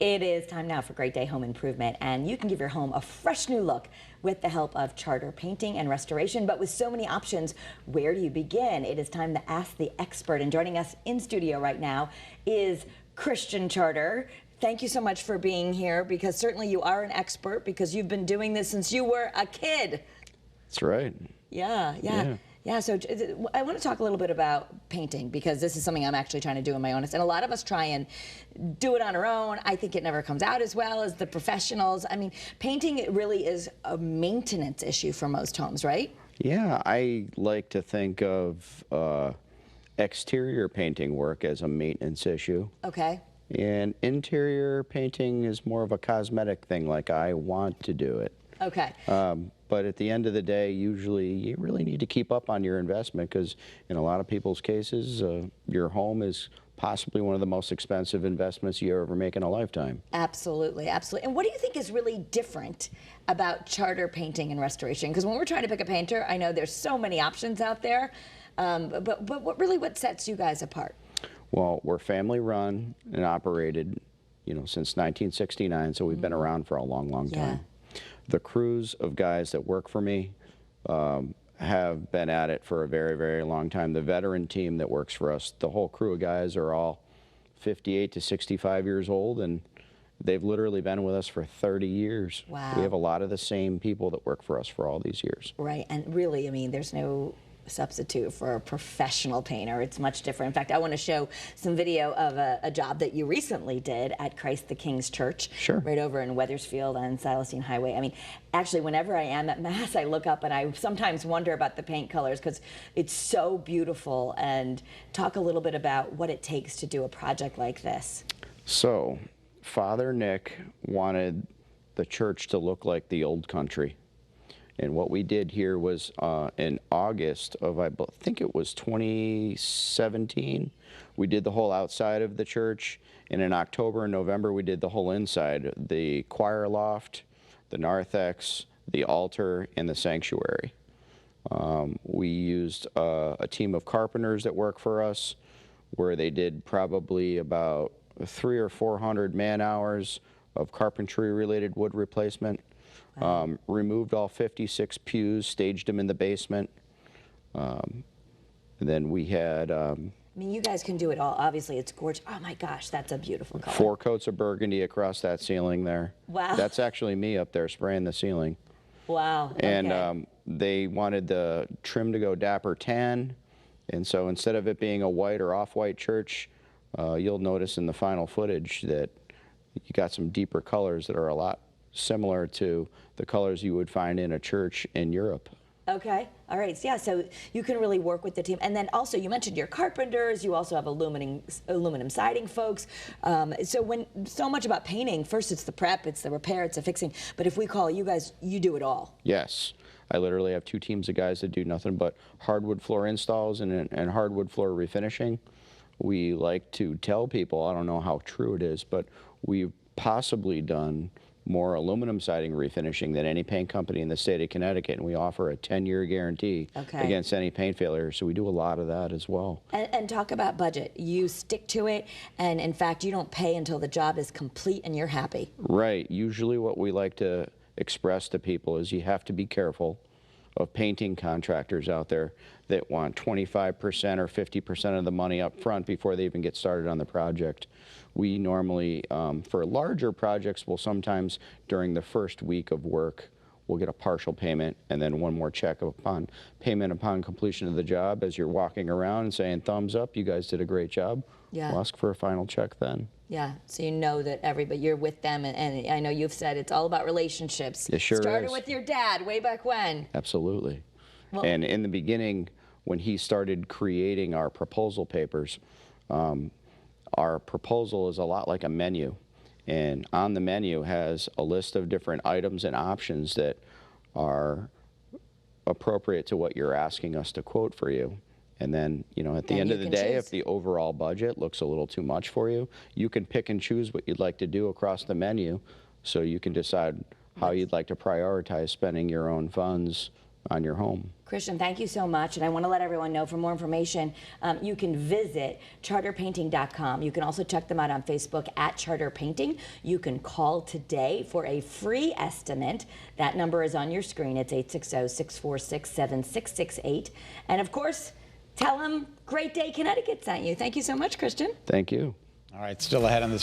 It is time now for Great Day Home Improvement, and you can give your home a fresh new look with the help of Charter Painting and Restoration. But with so many options, where do you begin? It is time to ask the expert, and joining us in studio right now is Christian Charter. Thank you so much for being here, because certainly you are an expert, because you've been doing this since you were a kid. That's right. Yeah, so I want to talk a little bit about painting, because this is something I'm actually trying to do on my own. And a lot of us try and do it on our own. I think it never comes out as well as the professionals. I mean, painting, it really is a maintenance issue for most homes, right? Yeah, I like to think of exterior painting work as a maintenance issue. Okay. And interior painting is more of a cosmetic thing, like I want to do it. Okay. But at the end of the day, usually you really need to keep up on your investment, because in a lot of people's cases, your home is possibly one of the most expensive investments you ever make in a lifetime. Absolutely, absolutely. And what do you think is really different about Charter Painting and Restoration? Because when we're trying to pick a painter, I know there's so many options out there, but what sets you guys apart? Well, we're family run and operated, since 1969, so we've been around for a long, long time. The crews of guys that work for me have been at it for a very, very long time. The veteran team that works for us, the whole crew of guys are all 58 to 65 years old, and they've literally been with us for 30 years. Wow. We have a lot of the same people that work for us for all these years. Right, and really, I mean, there's no substitute for a professional painter. It's much different. In fact, I want to show some video of a job that you recently did at Christ the King's Church. Sure. Right over in Wethersfield on Celestine Highway. I mean, actually, whenever I am at Mass, I look up and I sometimes wonder about the paint colors, because it's so beautiful. And talk a little bit about what it takes to do a project like this. So, Father Nick wanted the church to look like the old country. And what we did here was in August of, I think it was 2017, we did the whole outside of the church. And in October and November, we did the whole inside, the choir loft, the narthex, the altar, and the sanctuary. We used a team of carpenters that work for us, where they did probably about 300 or 400 man-hours of carpentry-related wood replacement. Wow. Removed all 56 pews, staged them in the basement. And then we had... I mean, you guys can do it all. Obviously, it's gorgeous. Oh my gosh, that's a beautiful color. 4 coats of burgundy across that ceiling there. Wow. That's actually me up there spraying the ceiling. Wow. And okay. They wanted the trim to go dapper tan. And so instead of it being a white or off-white church, you'll notice in the final footage that you got some deeper colors that are a lot similar to the colors you would find in a church in Europe. Okay. All right. Yeah. So you can really work with the team. And then also, you mentioned your carpenters. You also have aluminum siding folks. So much about painting, first it's the prep, it's the repair, it's the fixing. But if we call you guys, you do it all. Yes. I literally have 2 teams of guys that do nothing but hardwood floor installs and hardwood floor refinishing. We like to tell people, I don't know how true it is, but we've possibly done more aluminum siding refinishing than any paint company in the state of Connecticut, and we offer a 10-year guarantee against any paint failure, so we do a lot of that as well. And talk about budget. You stick to it, and in fact, you don't pay until the job is complete and you're happy. Right. Usually what we like to express to people is you have to be careful of painting contractors out there that want 25% or 50% of the money up front before they even get started on the project. We normally, for larger projects, will sometimes during the first week of work, we'll get a partial payment and then one more check upon payment upon completion of the job. As you're walking around and saying, thumbs up, you guys did a great job. Yeah. We'll ask for a final check then. Yeah, so you know that you're with them, and I know you've said it's all about relationships. It sure Started is. with your dad way back when. Absolutely. Well, and in the beginning, when he started creating our proposal papers, our proposal is a lot like a menu. And on the menu has a list of different items and options that are appropriate to what you're asking us to quote for you. And then, at the end of the day, if the overall budget looks a little too much for you, you can pick and choose what you'd like to do across the menu, so you can decide how you'd like to prioritize spending your own funds on your home. Christian, thank you so much. And I want to let everyone know, for more information, you can visit charterpainting.com. You can also check them out on Facebook at Charter Painting. You can call today for a free estimate. That number is on your screen. It's 860-646-7668. And of course, tell them Great Day Connecticut sent you. Thank you so much, Christian. Thank you. All right, still ahead on this.